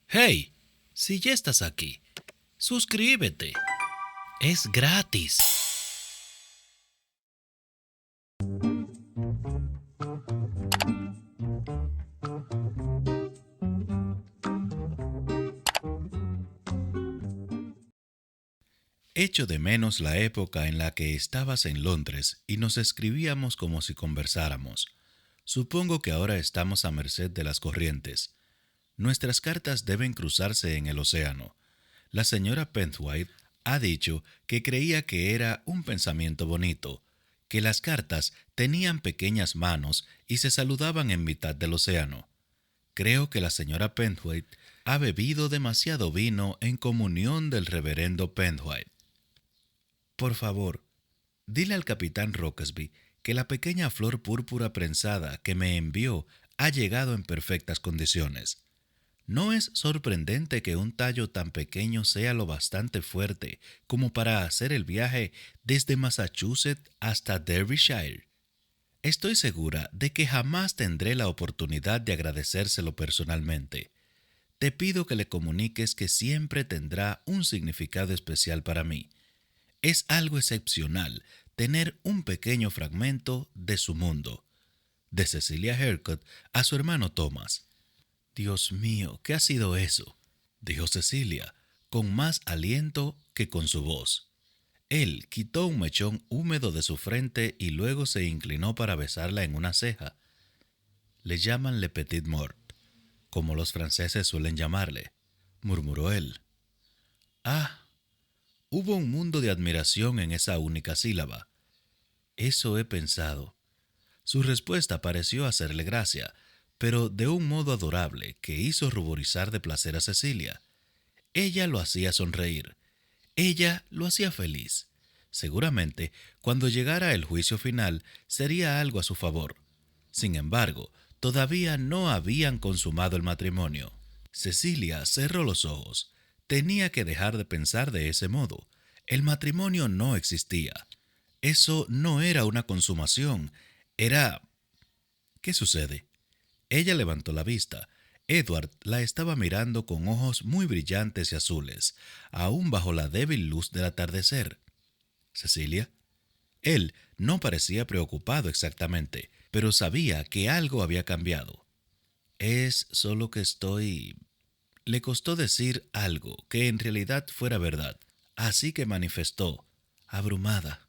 Hey, si ya estás aquí, suscríbete. Es gratis. Echo de menos la época en la que estabas en Londres y nos escribíamos como si conversáramos. Supongo que ahora estamos a merced de las corrientes. Nuestras cartas deben cruzarse en el océano. La señora Penthwaite ha dicho que creía que era un pensamiento bonito, que las cartas tenían pequeñas manos y se saludaban en mitad del océano. Creo que la señora Penthwaite ha bebido demasiado vino en comunión del reverendo Penthwaite. Por favor, dile al capitán Rockesby que la pequeña flor púrpura prensada que me envió ha llegado en perfectas condiciones. ¿No es sorprendente que un tallo tan pequeño sea lo bastante fuerte como para hacer el viaje desde Massachusetts hasta Derbyshire? Estoy segura de que jamás tendré la oportunidad de agradecérselo personalmente. Te pido que le comuniques que siempre tendrá un significado especial para mí. Es algo excepcional tener un pequeño fragmento de su mundo. De Cecilia Heathcote a su hermano Thomas. Dios mío, ¿qué ha sido eso?, dijo Cecilia, con más aliento que con su voz. Él quitó un mechón húmedo de su frente y luego se inclinó para besarla en una ceja. Le llaman Le Petit Mort, como los franceses suelen llamarle, murmuró él. Ah, hubo un mundo de admiración en esa única sílaba. Eso he pensado. Su respuesta pareció hacerle gracia, pero de un modo adorable que hizo ruborizar de placer a Cecilia. Ella lo hacía sonreír. Ella lo hacía feliz. Seguramente, cuando llegara el juicio final, sería algo a su favor. Sin embargo, todavía no habían consumado el matrimonio. Cecilia cerró los ojos. Tenía que dejar de pensar de ese modo. El matrimonio no existía. Eso no era una consumación. Era... ¿Qué sucede? Ella levantó la vista. Edward la estaba mirando con ojos muy brillantes y azules, aún bajo la débil luz del atardecer. ¿Cecilia? Él no parecía preocupado exactamente, pero sabía que algo había cambiado. Es solo que estoy... Le costó decir algo que en realidad fuera verdad, así que manifestó, abrumada.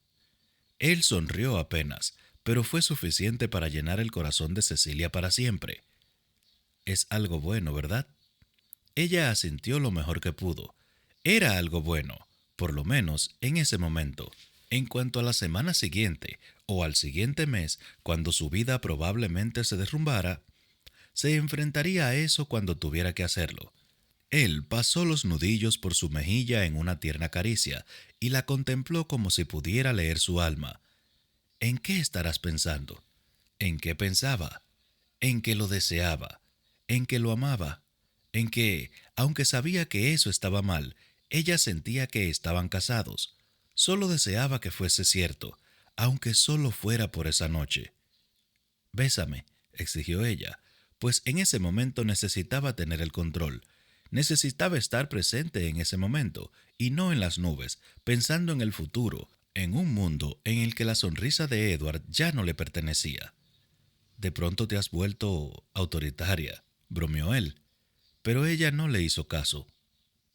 Él sonrió apenas, pero fue suficiente para llenar el corazón de Cecilia para siempre. Es algo bueno, ¿verdad? Ella asintió lo mejor que pudo. Era algo bueno, por lo menos en ese momento. En cuanto a la semana siguiente o al siguiente mes, cuando su vida probablemente se derrumbara, se enfrentaría a eso cuando tuviera que hacerlo. Él pasó los nudillos por su mejilla en una tierna caricia y la contempló como si pudiera leer su alma. ¿En qué estarás pensando? ¿En qué pensaba? En que lo deseaba, en que lo amaba, en que, aunque sabía que eso estaba mal, ella sentía que estaban casados. Solo deseaba que fuese cierto, aunque solo fuera por esa noche. Bésame, exigió ella, pues en ese momento necesitaba tener el control. Necesitaba estar presente en ese momento, y no en las nubes, pensando en el futuro, en un mundo en el que la sonrisa de Edward ya no le pertenecía. De pronto te has vuelto autoritaria, bromeó él. Pero ella no le hizo caso.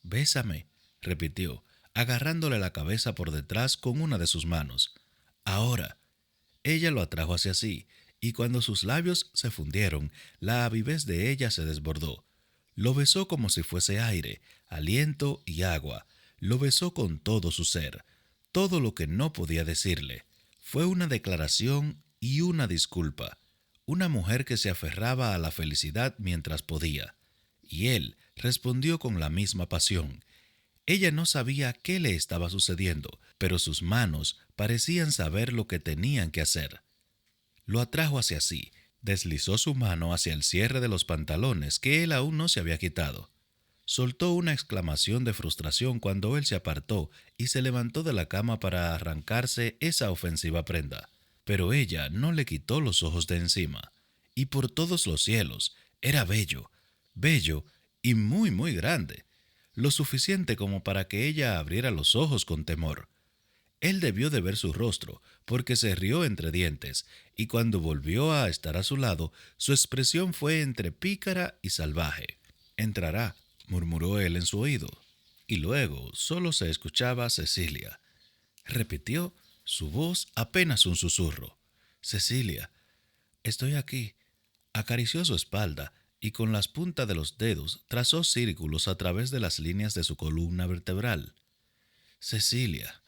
Bésame, repitió, agarrándole la cabeza por detrás con una de sus manos. Ahora. Ella lo atrajo hacia sí, y cuando sus labios se fundieron, la avidez de ella se desbordó. Lo besó como si fuese aire, aliento y agua. Lo besó con todo su ser, todo lo que no podía decirle. Fue una declaración y una disculpa. Una mujer que se aferraba a la felicidad mientras podía. Y él respondió con la misma pasión. Ella no sabía qué le estaba sucediendo, pero sus manos parecían saber lo que tenían que hacer. Lo atrajo hacia sí, deslizó su mano hacia el cierre de los pantalones que él aún no se había quitado. Soltó una exclamación de frustración cuando él se apartó y se levantó de la cama para arrancarse esa ofensiva prenda. Pero ella no le quitó los ojos de encima. Y por todos los cielos, era bello, bello y muy, muy grande, lo suficiente como para que ella abriera los ojos con temor. Él debió de ver su rostro, porque se rió entre dientes, y cuando volvió a estar a su lado, su expresión fue entre pícara y salvaje. Entrará, murmuró él en su oído, y luego solo se escuchaba Cecilia. Repitió, su voz apenas un susurro. Cecilia, estoy aquí. Acarició su espalda y con las puntas de los dedos trazó círculos a través de las líneas de su columna vertebral. Cecilia.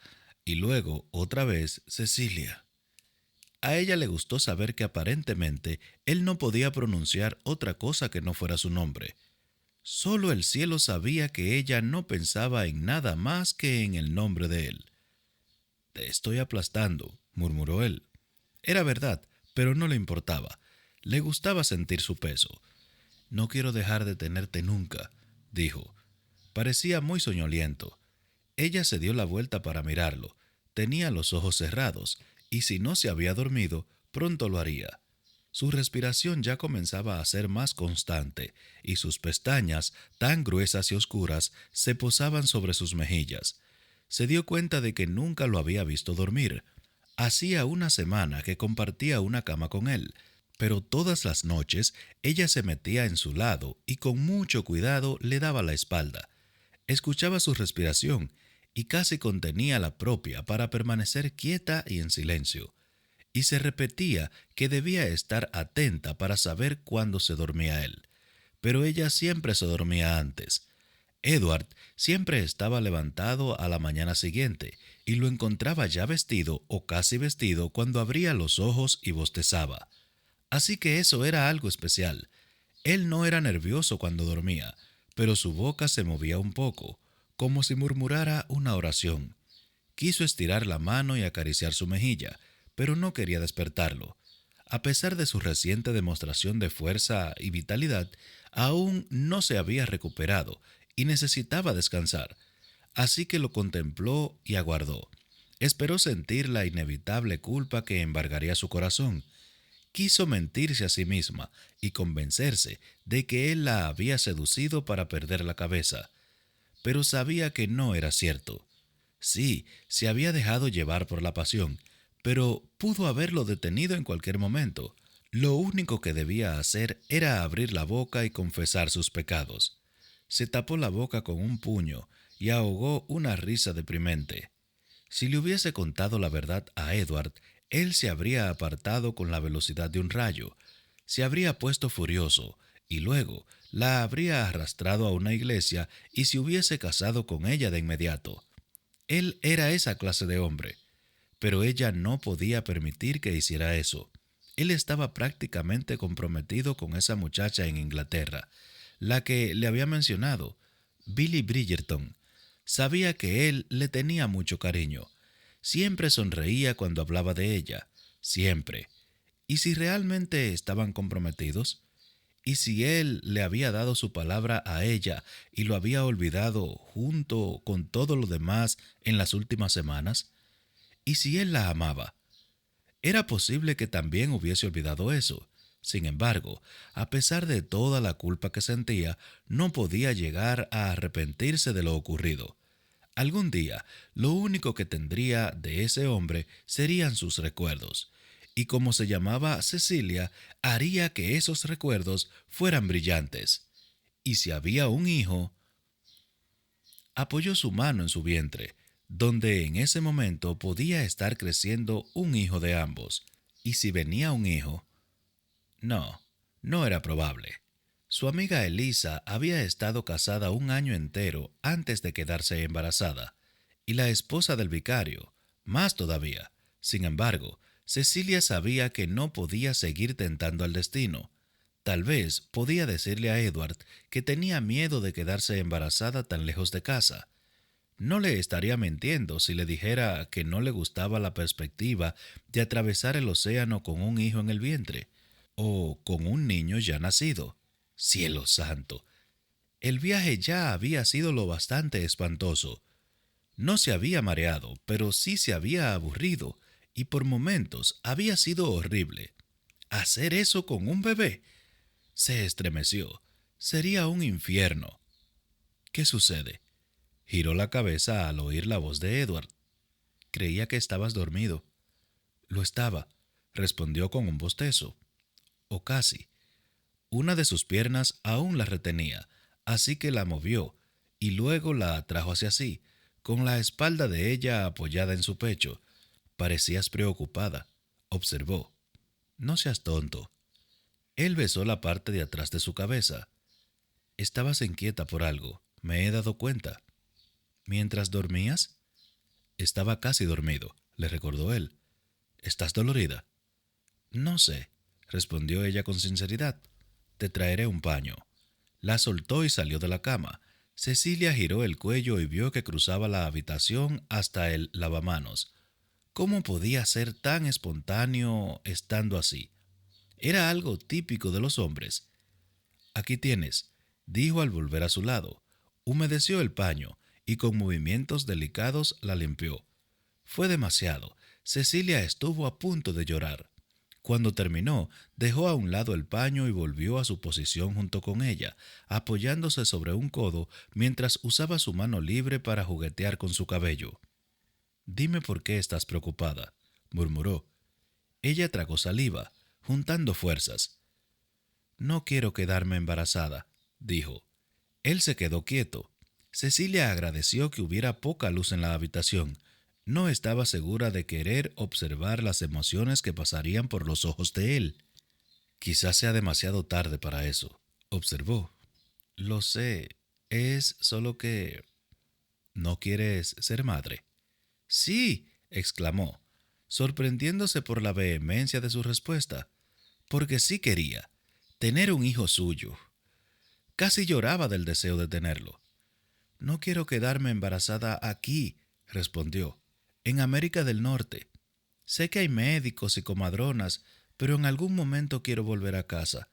Y luego, otra vez, Cecilia. A ella le gustó saber que aparentemente él no podía pronunciar otra cosa que no fuera su nombre. Solo el cielo sabía que ella no pensaba en nada más que en el nombre de él. Te estoy aplastando, murmuró él. Era verdad, pero no le importaba. Le gustaba sentir su peso. No quiero dejar de tenerte nunca, dijo. Parecía muy soñoliento. Ella se dio la vuelta para mirarlo. Tenía los ojos cerrados, y si no se había dormido, pronto lo haría. Su respiración ya comenzaba a ser más constante, y sus pestañas, tan gruesas y oscuras, se posaban sobre sus mejillas. Se dio cuenta de que nunca lo había visto dormir. Hacía una semana que compartía una cama con él, pero todas las noches ella se metía en su lado y con mucho cuidado le daba la espalda. Escuchaba su respiración y casi contenía la propia para permanecer quieta y en silencio. Y se repetía que debía estar atenta para saber cuándo se dormía él. Pero ella siempre se dormía antes. Edward siempre estaba levantado a la mañana siguiente y lo encontraba ya vestido o casi vestido cuando abría los ojos y bostezaba. Así que eso era algo especial. Él no era nervioso cuando dormía, pero su boca se movía un poco, como si murmurara una oración. Quiso estirar la mano y acariciar su mejilla, pero no quería despertarlo. A pesar de su reciente demostración de fuerza y vitalidad, aún no se había recuperado y necesitaba descansar. Así que lo contempló y aguardó. Esperó sentir la inevitable culpa que embargaría su corazón. Quiso mentirse a sí misma y convencerse de que él la había seducido para perder la cabeza. Pero sabía que no era cierto. Sí, se había dejado llevar por la pasión, pero pudo haberlo detenido en cualquier momento. Lo único que debía hacer era abrir la boca y confesar sus pecados. Se tapó la boca con un puño y ahogó una risa deprimente. Si le hubiese contado la verdad a Edward, él se habría apartado con la velocidad de un rayo, se habría puesto furioso y luego la habría arrastrado a una iglesia y se hubiese casado con ella de inmediato. Él era esa clase de hombre, pero ella no podía permitir que hiciera eso. Él estaba prácticamente comprometido con esa muchacha en Inglaterra, la que le había mencionado, Billy Bridgerton. Sabía que él le tenía mucho cariño. Siempre sonreía cuando hablaba de ella, siempre. ¿Y si realmente estaban comprometidos? ¿Y si él le había dado su palabra a ella y lo había olvidado junto con todo lo demás en las últimas semanas? ¿Y si él la amaba? Era posible que también hubiese olvidado eso. Sin embargo, a pesar de toda la culpa que sentía, no podía llegar a arrepentirse de lo ocurrido. Algún día, lo único que tendría de ese hombre serían sus recuerdos, y como se llamaba Cecilia, haría que esos recuerdos fueran brillantes. Y si había un hijo, apoyó su mano en su vientre, donde en ese momento podía estar creciendo un hijo de ambos. Y si venía un hijo, no, no era probable. Su amiga Elisa había estado casada un año entero antes de quedarse embarazada, y la esposa del vicario, más todavía. Sin embargo, Cecilia sabía que no podía seguir tentando al destino. Tal vez podía decirle a Edward que tenía miedo de quedarse embarazada tan lejos de casa. No le estaría mintiendo si le dijera que no le gustaba la perspectiva de atravesar el océano con un hijo en el vientre, o con un niño ya nacido. Cielo santo. El viaje ya había sido lo bastante espantoso. No se había mareado, pero sí se había aburrido, y por momentos había sido horrible. ¿Hacer eso con un bebé? Se estremeció. Sería un infierno. ¿Qué sucede? Giró la cabeza al oír la voz de Edward. Creía que estabas dormido. Lo estaba, respondió con un bostezo. O casi. Una de sus piernas aún la retenía, así que la movió, y luego la atrajo hacia sí, con la espalda de ella apoyada en su pecho. Parecías preocupada, observó. No seas tonto. Él besó la parte de atrás de su cabeza. Estabas inquieta por algo, me he dado cuenta. ¿Mientras dormías? Estaba casi dormido, le recordó él. ¿Estás dolorida? No sé, respondió ella con sinceridad. Te traeré un paño. La soltó y salió de la cama. Cecilia giró el cuello y vio que cruzaba la habitación hasta el lavamanos. ¿Cómo podía ser tan espontáneo estando así? Era algo típico de los hombres. Aquí tienes, dijo al volver a su lado. Humedeció el paño y con movimientos delicados la limpió. Fue demasiado. Cecilia estuvo a punto de llorar. Cuando terminó, dejó a un lado el paño y volvió a su posición junto con ella, apoyándose sobre un codo mientras usaba su mano libre para juguetear con su cabello. Dime por qué estás preocupada, murmuró. Ella tragó saliva, juntando fuerzas. No quiero quedarme embarazada, dijo. Él se quedó quieto. Cecilia agradeció que hubiera poca luz en la habitación. No estaba segura de querer observar las emociones que pasarían por los ojos de él. Quizás sea demasiado tarde para eso, observó. Lo sé, es solo que... ¿No quieres ser madre? Sí, exclamó, sorprendiéndose por la vehemencia de su respuesta, porque sí quería tener un hijo suyo. Casi lloraba del deseo de tenerlo. No quiero quedarme embarazada aquí, respondió, en América del Norte. Sé que hay médicos y comadronas, pero en algún momento quiero volver a casa,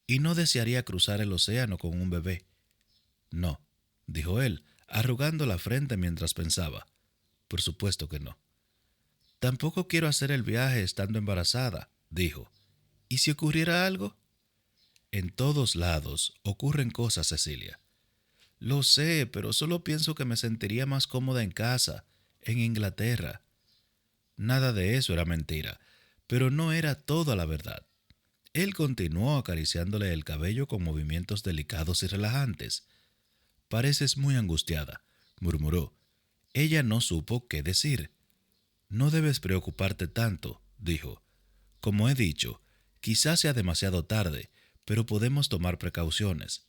y no desearía cruzar el océano con un bebé. No, dijo él, arrugando la frente mientras pensaba. Por supuesto que no. Tampoco quiero hacer el viaje estando embarazada, dijo. ¿Y si ocurriera algo? En todos lados ocurren cosas, Cecilia. Lo sé, pero solo pienso que me sentiría más cómoda en casa, en Inglaterra. Nada de eso era mentira, pero no era toda la verdad. Él continuó acariciándole el cabello con movimientos delicados y relajantes. Pareces muy angustiada, murmuró. Ella no supo qué decir. No debes preocuparte tanto, dijo. Como he dicho, quizás sea demasiado tarde, pero podemos tomar precauciones.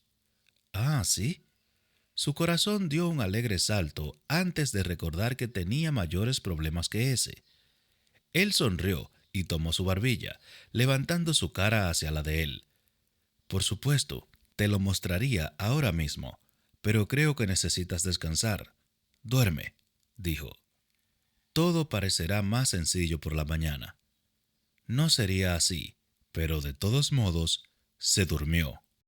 Ah, ¿sí? Su corazón dio un alegre salto antes de recordar que tenía mayores problemas que ese. Él sonrió y tomó su barbilla, levantando su cara hacia la de él. Por supuesto, te lo mostraría ahora mismo, pero creo que necesitas descansar. Duerme, dijo. Todo parecerá más sencillo por la mañana. No sería así, pero de todos modos, se durmió.